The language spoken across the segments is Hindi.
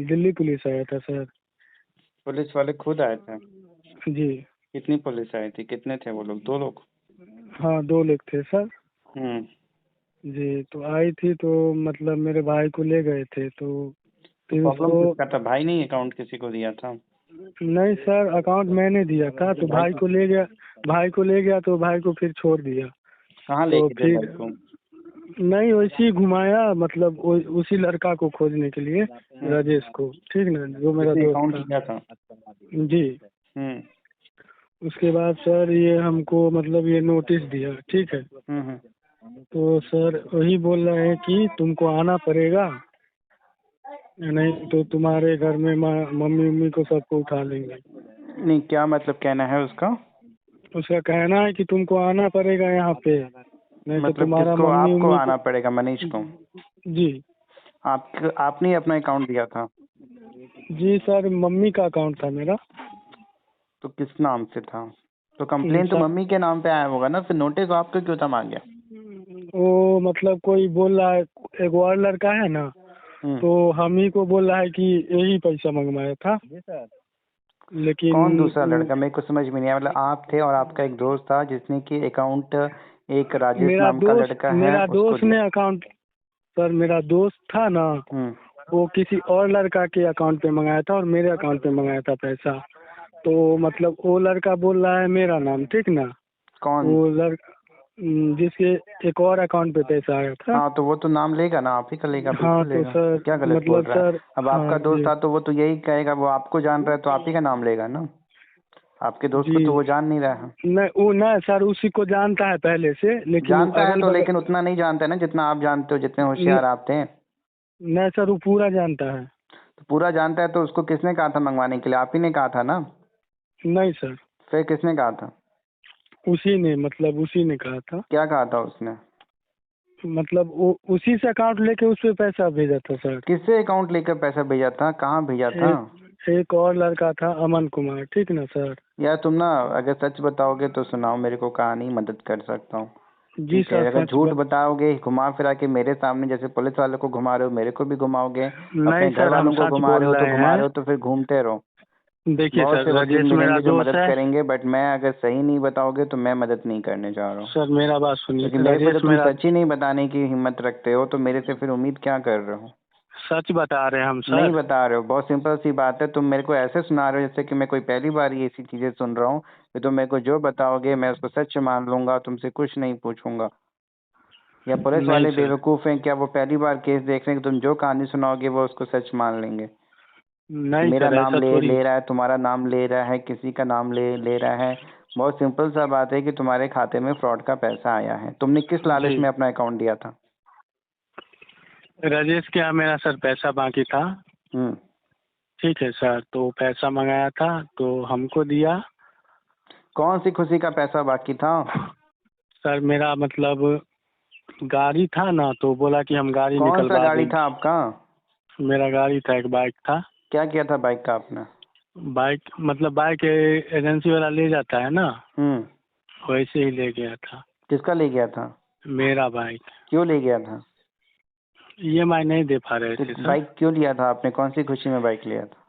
दिल्ली पुलिस आया था सर। पुलिस वाले खुद आए थे? जी। कितनी पुलिस आई थी, कितने थे वो लोग? 2 लोग? हाँ 2 लोग थे सर। हम्म। जी, तो आई थी तो मतलब मेरे भाई को ले गए थे तो तो फिर प्रॉब्लम उसको। किसका था? भाई नहीं अकाउंट किसी को दिया था? नहीं सर, अकाउंट मैंने दिया था तो भाई को ले गया। भाई को ले गया तो भाई को फिर छोड़ दिया। कहाँ तो लेके थे फिर भाई को? नहीं, वैसे ही घुमाया, मतलब उसी लड़का को खोजने के लिए, राजेश को, ठीक ना, जो मेरा किसने दोस्त अकाउंट था। लिया था? जी। हम्म उसके बाद सर ये हमको मतलब ये नोटिस दिया, ठीक है। हम्म। तो सर वही बोल रहे हैं कि तुमको आना पड़ेगा, नहीं तो तुम्हारे घर में मम्मी उम्मी को सबको उठा लेंगे। नहीं, क्या मतलब कहना है उसका? उसका कहना है कि तुमको आना पड़ेगा यहाँ पे, नहीं तो मतलब तुम्हारा किसको? मम्मी आपको उम्मी को। आना पड़ेगा, मनीष को? जी। आपने अपना अकाउंट दिया था? जी सर, मम्मी का अकाउंट था मेरा। तो किस नाम से था? तो कंप्लेन तो सर मम्मी के नाम पे आया होगा ना, फिर नोटिस आपको क्यों था मांग गया? वो मतलब कोई बोल रहा है, एक और लड़का है ना, हम्म। तो हम ही को बोल रहा है कि यही पैसा मंगवाया था, लेकिन कौन दूसरा लड़का? मेरे को समझ में नहीं आया। मतलब आप थे और आपका एक दोस्त था जिसने कि अकाउंट एक राजेश नाम का लड़का है मेरा उसको दोस्त दिया? ने अकाउंट। सर मेरा दोस्त था ना, हम्म। वो किसी और लड़का के अकाउंट पे मंगाया था और मेरे अकाउंट पे मंगाया था पैसा। तो मतलब वो लड़का बोल रहा है मेरा नाम, ठीक ना। कौन? वो लड़का जिसके एक और अकाउंट पे पैसा आया था। हाँ, तो वो तो नाम लेगा ना, आप ही का लेगा, हाँ बिल्कुल तो लेगा। सर, क्या गलत बोल मतलब रहा है? सर, अब हाँ आपका दोस्त जी। था तो वो तो यही कहेगा, वो आपको जान रहा है तो आप ही का नाम लेगा ना। आपके दोस्त को जी। तो वो जान नहीं रहा है। नहीं वो ना सर, उसी को जानता है पहले से, लेकिन जानता है अगल तो, बगल। लेकिन उतना नहीं जानता है ना जितना आप जानते हो, जितने होशियार आप थे। नहीं सर, वो पूरा जानता है। तो पूरा जानता है तो उसको किसने कहा था मंगवाने के लिए? आप ही ने कहा था ना। नहीं सर, फिर किसने कहा था? उसी ने, मतलब उसी ने कहा था। क्या कहा था उसने? मतलब वो उसी से अकाउंट लेके उस पे पैसा भेजा था सर। किससे अकाउंट लेकर पैसा भेजा था? कहाँ भेजा था? एक और लड़का था, अमन कुमार, ठीक ना सर। यार तुम ना, अगर सच बताओगे तो सुनाओ मेरे को कहानी, मदद कर सकता हूँ। जी ठीक है, सर, अगर झूठ बताओगे घुमा फिरा के मेरे सामने, जैसे पुलिस वालों को घुमा रहे हो, मेरे को भी घुमाओगे। नहीं अपने घर सर, हम वालों को सच घुमा रहे बोल हो तो रहे घुमा रहे हैं। हो, तो फिर घूमते रहो। देखिए बहुत सर, से वकील राजेश मेरा मिलेंगे जो दोस्त मदद है। करेंगे, बट मैं अगर सही नहीं बताओगे तो मैं मदद नहीं करने जा रहा हूँ। सर मेरा बात सुनिए, क्योंकि मेरे पे तो राजेश तुम मेरा। सच ही नहीं बताने की हिम्मत रखते हो, तो मेरे से फिर उम्मीद क्या कर रहे हो? सच बता रहे हैं हम नहीं सर। बता रहे हो, बहुत सिंपल सी बात है। तुम मेरे को ऐसे सुना रहे हो जैसे कि मैं कोई पहली बार ये ऐसी चीजें सुन रहा हूँ। कि तुम मेरे को जो बताओगे मैं उसको सच मान लूंगा, तुमसे कुछ नहीं पूछूंगा। या पुलिस नहीं वाले सर। बेवकूफ हैं क्या? वो पहली बार केस देख रहे हैं कि तुम जो कहानी सुनाओगे वो उसको सच मान लेंगे? कि नहीं मेरा सर, नाम ऐसा ले थोड़ी। ले रहा है, तुम्हारा नाम ले रहा है, किसी का नाम ले ले रहा है। बहुत सिंपल सा बात है कि तुम्हारे खाते में फ्रॉड का पैसा आया है। तुमने किस लालच जी। में अपना अकाउंट दिया था? राजेश के यहाँ मेरा सर पैसा बाकी था, हम्म। ठीक है सर। तो पैसा मंगाया था तो हमको दिया। कौन सी खुशी का पैसा बाकी था? सर मेरा मतलब गाड़ी था ना, तो बोला कि हम गाड़ी कौन सा निकलवा गाड़ी था देंगे। आपका? मेरा गाड़ी था, एक बाइक था। क्या किया था बाइक का आपने? बाइक मतलब बाइक एजेंसी वाला ले जाता है ना, हम्म। वैसे ही ले गया था। किसका ले गया था? मेरा बाइक। क्यों ले गया था? EMI नहीं दे पा रहे तो थे सर। बाइक क्यों लिया था आपने? कौन सी खुशी में बाइक लिया था?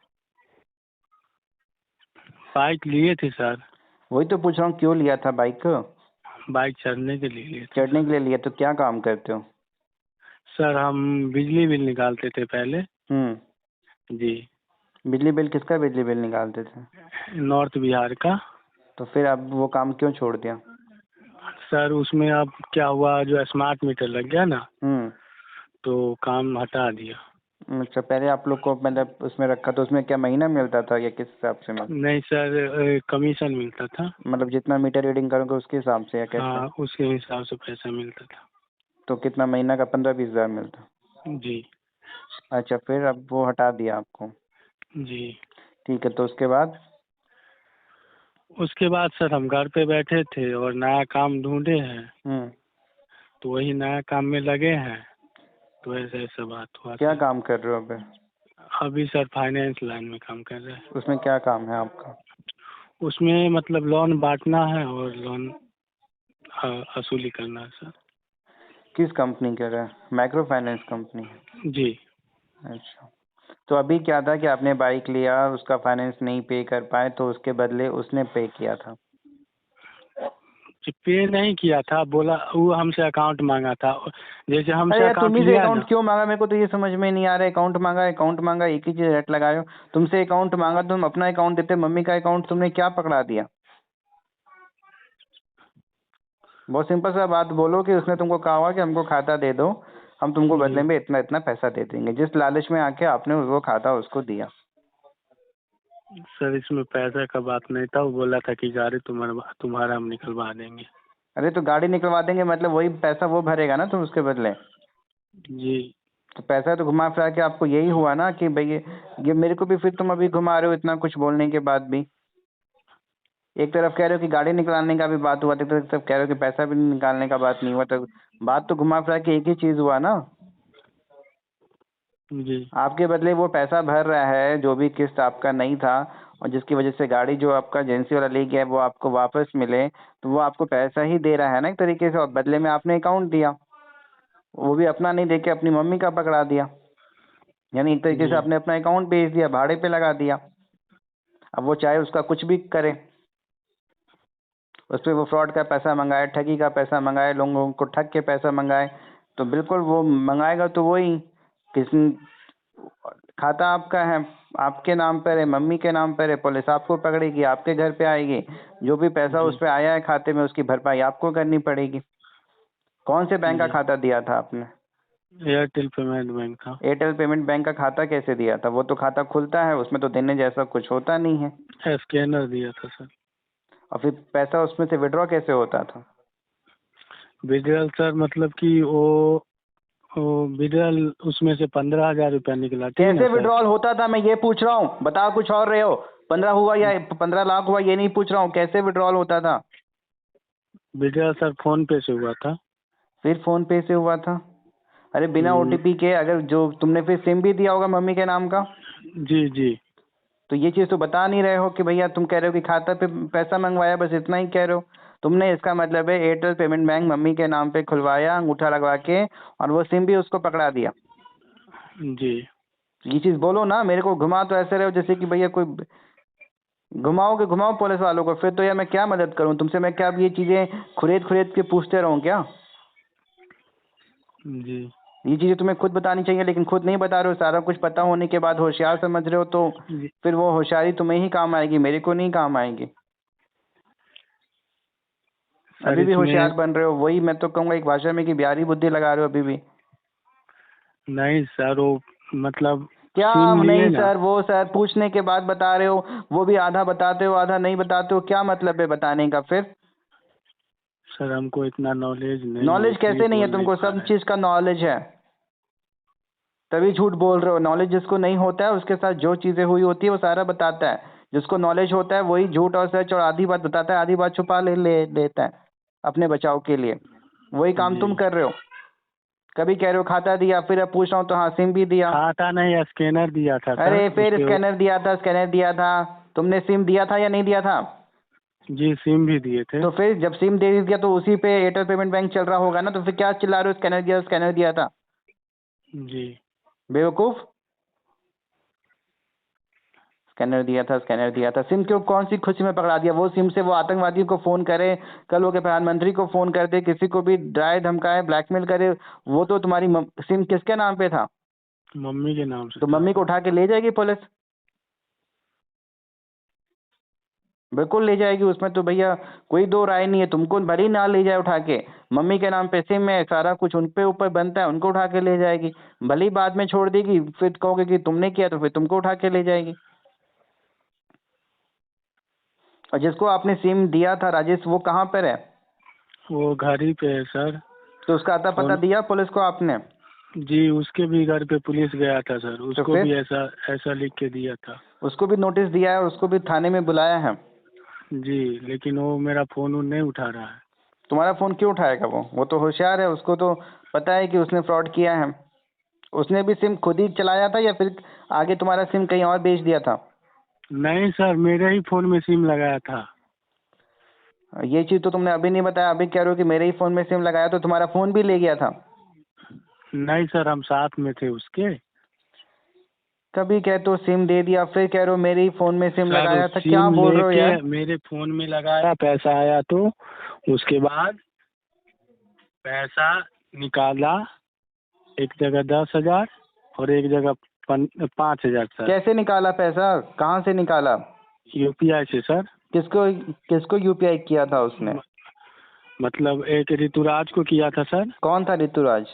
बाइक लिए थे सर। वही तो पूछ रहा हूँ, क्यों लिया था बाइक? बाइक चढ़ने के लिए लिए थे चढ़ने सर। के लिए लिया? तो क्या काम करते हो? सर हम बिजली बिल निकालते थे पहले। हम्म। जी। बिजली बिल? किसका बिजली बिल निकालते थे? नॉर्थ बिहार का। तो फिर अब वो काम क्यों छोड़ दिया? सर उसमें अब क्या हुआ, जो स्मार्ट मीटर लग गया ना, हम्म। तो काम हटा दिया। अच्छा, पहले आप लोग को मतलब उसमें रखा तो उसमें क्या महीना मिलता था या किस हिसाब से मिलता? नहीं सर, कमीशन मिलता था। मतलब जितना मीटर रीडिंग करोगे उसके हिसाब से या कैसे? हाँ, उसके हिसाब से पैसा मिलता था। तो कितना महीना का? 15-20 हज़ार मिलता? जी। अच्छा, फिर अब वो हटा दिया आपको? जी। ठीक है, तो उसके बाद? उसके बाद सर हम घर पे बैठे थे और नया काम ढूंढे हैं, हम्म। तो वही नया काम में लगे हैं। तो ऐसा ऐसा बात हुआ क्या सर। काम कर रहे हो अभी? अभी सर फाइनेंस लाइन में काम कर रहे हैं। उसमें क्या काम है आपका? उसमें मतलब लोन बांटना है और लोन वसूली करना है सर। किस कंपनी कर रहे हैं? Micro finance company? जी। अच्छा। तो अभी क्या था कि आपने बाइक लिया, उसका फाइनेंस नहीं पे कर पाए तो उसके बदले उसने पे किया था। पे नहीं किया था, बोला वो हमसे अकाउंट मांगा था। जैसे अरे हमसे यार अकाउंट तुम्ही से लिया अकाउंट ना। क्यों मांगा, मेरे को तो ये समझ में नहीं आ रहा है। अकाउंट मांगा एक ही चीज रेट लगाए हो। तुमसे अकाउंट मांगा, तुम अपना अकाउंट देते, मम्मी का अकाउंट तुमने क्या पकड़ा दिया? बहुत सिंपल सा बात बोलो कि उसने तुमको कहा हुआ कि हमको खाता दे दो, हम तुमको बदले जी में इतना इतना पैसा दे देंगे। जिस लालच में आके आपने वो खाता उसको दिया। सर, इसमें पैसे का बात नहीं था, वो बोला था कि गाड़ी तुम्हारा हम निकलवा देंगे। अरे तो गाड़ी निकलवा देंगे मतलब वही पैसा वो भरेगा ना तुम उसके बदले। जी तो पैसा तो घुमा फिरा के आपको यही हुआ ना कि भाई ये मेरे को भी फिर तुम अभी घुमा रहे हो इतना कुछ बोलने के बाद भी। एक तरफ कह रहे हो कि गाड़ी निकालने का भी बात हुआ था, तो एक तरफ कह रहे हो कि पैसा भी निकालने का बात नहीं हुआ, तो बात तो घुमा फिरा के एक ही चीज हुआ ना। जी आपके बदले वो पैसा भर रहा है जो भी किस्त आपका नहीं था, और जिसकी वजह से गाड़ी जो आपका एजेंसी वाला ले गया है वो आपको वापस मिले, तो वो आपको पैसा ही दे रहा है ना एक तरीके से, और बदले में आपने अकाउंट दिया, वो भी अपना नहीं देके अपनी मम्मी का पकड़ा दिया। यानी एक तरीके से जी आपने अपना अकाउंट बेच दिया, भाड़े पे लगा दिया। अब वो चाहे उसका कुछ भी करे, उस पर वो फ्रॉड का पैसा मंगाए, ठगी का पैसा मंगाए, लोगों को ठग के पैसा मंगाए, तो बिल्कुल वो मंगाएगा तो वही किस खाता आपका है, आपके नाम पर है, मम्मी के नाम पर है, पुलिस आपको पकड़ेगी, आपके घर पे आएगी, जो भी पैसा जी उस पे आया है खाते में उसकी भरपाई आपको करनी पड़ेगी। कौन से बैंक का जी खाता दिया था आपने? एयरटेल पेमेंट बैंक था। एयरटेल पेमेंट बैंक का खाता कैसे दिया था? वो तो खाता खुलता है, उसमें तो देने जैसा कुछ होता नहीं है। स्कैनर दिया था सर। और फिर पैसा उसमें से विड्रॉ कैसे होता था? विड्रॉल सर, मतलब कि वो विड्रॉल उसमें से 15,000 रुपया निकला, ठीक ना कैसे सर। विड्रॉल होता था मैं ये पूछ रहा हूँ, बताओ कुछ और रहे हो। 15 हुआ या 15 लाख हुआ ये नहीं पूछ रहा हूँ, कैसे विड्रॉल होता था? विड्रॉल सर फोन पे से हुआ था। फिर फोन पे से हुआ था? अरे बिना हम्म, ओटीपी के, अगर जो तुमने फिर सिम भी दिया होगा मम्मी के नाम का, जी जी तो ये चीज़ तो बता नहीं रहे हो कि भैया, तुम कह रहे हो कि खाता पे पैसा मंगवाया, बस इतना ही कह रहे हो तुमने। इसका मतलब है एयरटेल पेमेंट बैंक मम्मी के नाम पे खुलवाया अंगूठा लगवा के, और वो सिम भी उसको पकड़ा दिया। जी ये चीज़ बोलो ना, मेरे को घुमा तो ऐसे रहे हो जैसे कि भैया कोई, घुमाओगे घुमाओ पुलिस वालों को, फिर तो यार मैं क्या मदद करूं तुमसे? मैं क्या अब ये चीज़ें खुरेद खुरेद के पूछते रहूं क्या? जी ये चीज़ें तुम्हें खुद बतानी चाहिए, लेकिन खुद नहीं बता रहे हो। सारा कुछ पता होने के बाद होशियार समझ रहे हो, तो जी फिर वो होशियारी तुम्हें ही काम आएगी, मेरे को नहीं काम आएगी। सर, अभी भी इसमें होशियार बन रहे हो, वही मैं तो कहूँगा एक भाषा में कि बिहारी बुद्धि लगा रहे हो अभी भी। नहीं सर, वो मतलब क्या सिम लिए नहीं ना। सर, वो सर पूछने के बाद बता रहे हो, वो भी आधा बताते हो आधा नहीं बताते हो, क्या मतलब है बताने का फिर? सर, हमको इतना नॉलेज नहीं है, नॉलेज इसलिए कैसे नहीं है बोल नहीं तुमको? पा सब रहे हैं। चीज़ का नॉलेज है, तभी झूठ बोल रहे हो। नॉलेज जिसको नहीं होता है उसके साथ जो चीज़ें हुई होती है वो सारा बताता है। जिसको नॉलेज होता है वही झूठ और सच और आधी बात बताता है, आधी बात छुपा ले लेता है अपने बचाव के लिए। वही काम जी, तुम कर रहे हो। कभी कह रहे हो खाता दिया, फिर अब पूछ रहा हूँ तो हाँ सिम भी दिया। खाता नहीं, स्कैनर दिया था अरे सर फिर उसके। स्कैनर दिया था, स्कैनर दिया था। तुमने सिम दिया था या नहीं दिया था? जी, सिम भी दिए थे। तो फिर जब सिम दे दिया तो उसी पे एयरटेल पेमेंट बैंक चल रहा होगा ना, तो फिर क्या चिल्ला रहे हो स्कैनर दिया था? जी बेवकूफ। स्कैनर दिया था, सिम क्यों, कौन सी खुशी में पकड़ा दिया? वो सिम से वो आतंकवादियों को फोन करे, कल वो के प्रधानमंत्री को फोन कर दे, किसी को भी डराए धमकाए ब्लैकमेल करे, वो तो तुम्हारी सिम किसके नाम पे था? मम्मी के नाम से तो था मम्मी को सर। उठा के ले जाएगी पुलिस, बिल्कुल ले जाएगी। उसमें तो भैया कोई दो राय नहीं है। तुमको भले ही ना ले जाए उठा के, मम्मी के नाम पे सिम है, सारा कुछ उन पे ऊपर बनता है, उनको उठा के ले जाएगी। भले ही बाद में छोड़ देगी, फिर कहोगे कि तुमने किया, तो फिर तुमको उठा के ले जाएगी। और जिसको आपने सिम दिया था राजेश, वो कहाँ पर है? वो घर ही पे है सर। तो उसका अता पता फोन। दिया पुलिस को आपने? जी, उसके भी घर पे पुलिस गया था सर, तो उसको भी फिर ऐसा ऐसा लिख के दिया था। उसको भी नोटिस दिया है, उसको भी थाने में बुलाया है? जी, लेकिन वो मेरा फोन उन नहीं उठा रहा है। तुम्हारा फोन क्यों उठाएगा? वो तो होशियार है, उसको तो पता है कि उसने फ्रॉड किया है। उसने भी सिम खुद ही चलाया था या फिर आगे तुम्हारा सिम कहीं और बेच दिया था? नहीं सर, मेरे ही फोन में सिम लगाया था। ये चीज़ तो तुमने अभी नहीं बताया, अभी कह रहे हो कि मेरे ही फ़ोन में सिम लगाया, तो तुम्हारा फ़ोन भी ले गया था? नहीं सर, हम साथ में थे उसके। कभी कहते हो सिम दे दिया, फिर कह रहे हो मेरे ही फोन में सिम सर लगाया था, क्या सिम बोल रहे हो लेके यार? मेरे फोन में लगाया, पैसा आया तो उसके बाद पैसा निकाला, एक जगह 10,000 और एक जगह 5,000 सर। कैसे निकाला पैसा, कहाँ से निकाला? यूपीआई से सर। किसको किसको यूपीआई किया था उसने? मतलब एक ऋतुराज को किया था सर। कौन था ऋतुराज?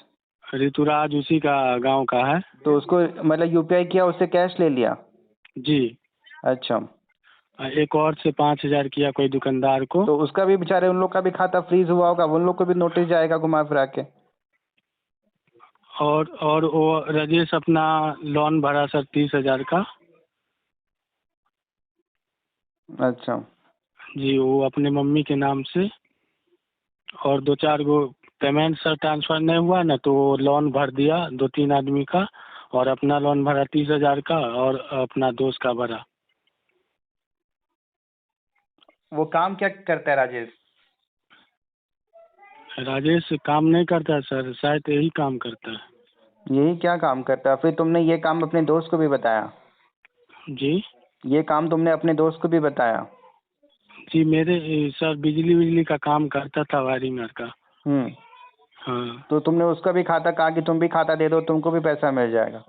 ऋतुराज उसी का गांव का है। तो उसको मतलब यूपीआई किया, उससे कैश ले लिया? जी। अच्छा। एक और से 5,000 किया कोई दुकानदार को। तो उसका भी बेचारे उन लोग का भी खाता फ्रीज हुआ होगा, उन लोग को भी नोटिस जाएगा घुमा फिरा के। और वो राजेश अपना लोन भरा सर 30,000 का। अच्छा। जी, वो अपने मम्मी के नाम से। और 2-4 गो पेमेंट सर ट्रांसफर नहीं हुआ ना, तो वो लोन भर दिया 2-3 आदमी का। और अपना लोन भरा 30,000 का और अपना दोस्त का भरा। वो काम क्या करता है राजेश? राजेश काम नहीं करता है सर, शायद यही काम करता है। यही क्या काम करता है? फिर तुमने ये काम अपने दोस्त को भी बताया? जी। ये काम तुमने अपने दोस्त को भी बताया? जी मेरे सर बिजली बिजली का काम करता था, वायरिंग का। हम्म। हाँ। तो तुमने उसका भी खाता कहा कि तुम भी खाता दे दो, तुमको भी पैसा मिल जाएगा?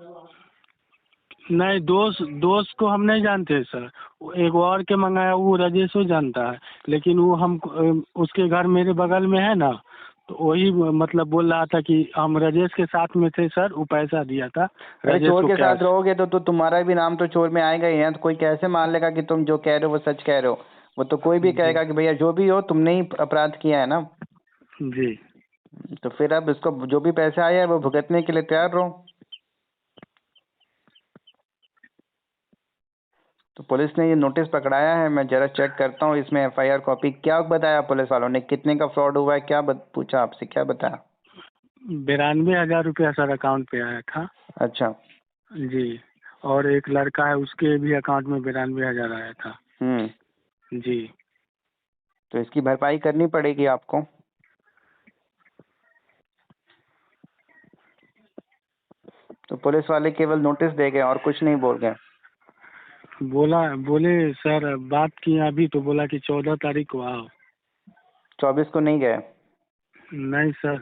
नहीं, दोस्त दोस्त को हम नहीं जानते सर। वो एक और के मंगाया, वो राजेशो जानता है। लेकिन वो हम उसके घर मेरे बगल में है ना, तो वही मतलब बोल रहा था कि हम राजेश के साथ में थे सर, वो पैसा दिया था अरे राजेश चोर को के साथ कैश। रहोगे तो तुम्हारा भी नाम तो चोर में आएगा ही है, तो कोई कैसे मान लेगा कि तुम जो कह रहे हो वो सच कह रहे हो? वो तो कोई भी जी। कहेगा कि भैया जो भी हो तुमने ही अपराध किया है ना। जी। तो फिर अब इसको जो भी पैसे आए हैं वो भुगतने के लिए तैयार रहो। तो पुलिस ने ये नोटिस पकड़ाया है, मैं जरा चेक करता हूँ इसमें एफआईआर कॉपी। क्या बताया पुलिस वालों ने, कितने का फ्रॉड हुआ है, क्या पूछा आपसे, क्या बताया? 92,000 रुपया सर अकाउंट पे आया था। अच्छा। जी। और एक लड़का है, उसके भी अकाउंट में 92,000 आया था। हम्म। जी। तो इसकी भरपाई करनी पड़ेगी आपको। तो पुलिस वाले केवल नोटिस दे गए और कुछ नहीं बोल गए? बोले सर, बात किए अभी तो बोला कि 14 तारीख को आओ। 24 को नहीं गए? नहीं सर।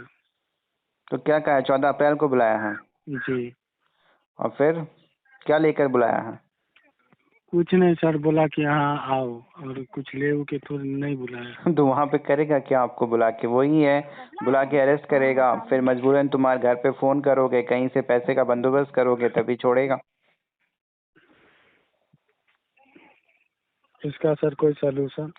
तो क्या कहा है, 14 अप्रैल को बुलाया है? जी। और फिर क्या लेकर बुलाया है? कुछ नहीं सर, बोला कि यहाँ आओ, और कुछ ले के तो नहीं बुलाया। तो वहां पे करेगा क्या आपको बुला के? वही है, बुला के अरेस्ट करेगा, फिर मजबूरन तुम्हारे घर पे फोन करोगे, कहीं से पैसे का बंदोबस्त करोगे तभी छोड़ेगा। इसका सर कोई सलूशन?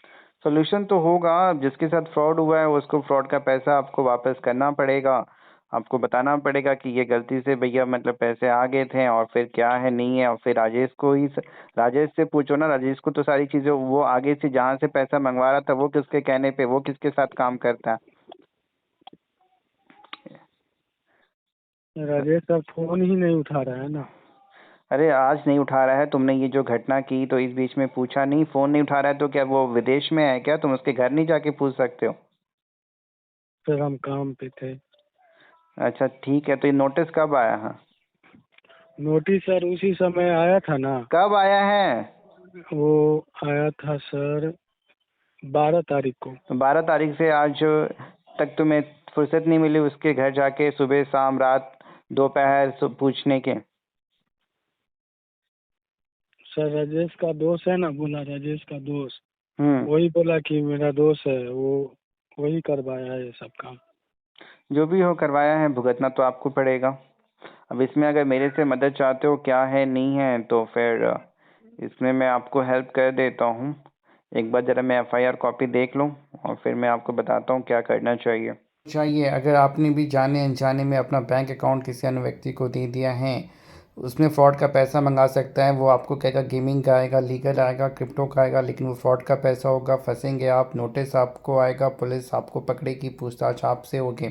सोल्यूशन तो होगा, जिसके साथ फ्रॉड हुआ है उसको फ्रॉड का पैसा आपको वापस करना पड़ेगा। आपको बताना पड़ेगा कि ये गलती से भैया मतलब पैसे आ गए थे, और फिर क्या है नहीं है, और फिर राजेश से पूछो ना, राजेश को तो सारी चीजें, वो आगे से जहाँ से पैसा मंगवा रहा था वो किसके कहने पे, वो किसके साथ काम करता है। राजेश सर फोन ही नहीं उठा रहा है ना। अरे आज नहीं उठा रहा है, तुमने ये जो घटना की तो इस बीच में पूछा नहीं, फोन नहीं उठा रहा है तो क्या वो विदेश में है क्या? तुम उसके घर नहीं जाके पूछ सकते हो? सर हम काम पे थे। अच्छा ठीक है, तो ये नोटिस कब आया है? नोटिस सर उसी समय आया था ना। कब आया है? वो आया था सर 12 तारीख को। तो 12 तारीख से आज तक तुम्हें फुर्सत नहीं मिली उसके घर जाके सुबह शाम रात दोपहर पूछने के? सर राजेश का दोस्त है ना, बोला राजेश का दोस्त, हम्म। वही बोला कि मेरा दोस्त है वो, वही करवाया है ये सब काम। जो भी हो करवाया है, भुगतना तो आपको पड़ेगा। अब इसमें अगर मेरे से मदद चाहते हो क्या है नहीं है, तो फिर इसमें मैं आपको हेल्प कर देता हूँ। एक बार ज़रा मैं एफआईआर कॉपी देख लूँ और फिर मैं आपको बताता हूँ क्या करना चाहिए। अगर आपने भी जाने अनजाने में अपना बैंक अकाउंट किसी अन्य व्यक्ति को दे दिया है, उसमें फ्रॉड का पैसा मंगा सकता है। वो आपको कहेगा गेमिंग का आएगा, लीगल आएगा, क्रिप्टो का आएगा, लेकिन वो फ्रॉड का पैसा होगा, फंसेंगे आप, नोटिस आपको आएगा, पुलिस आपको पकड़ेगी, पूछताछ आपसे होगी।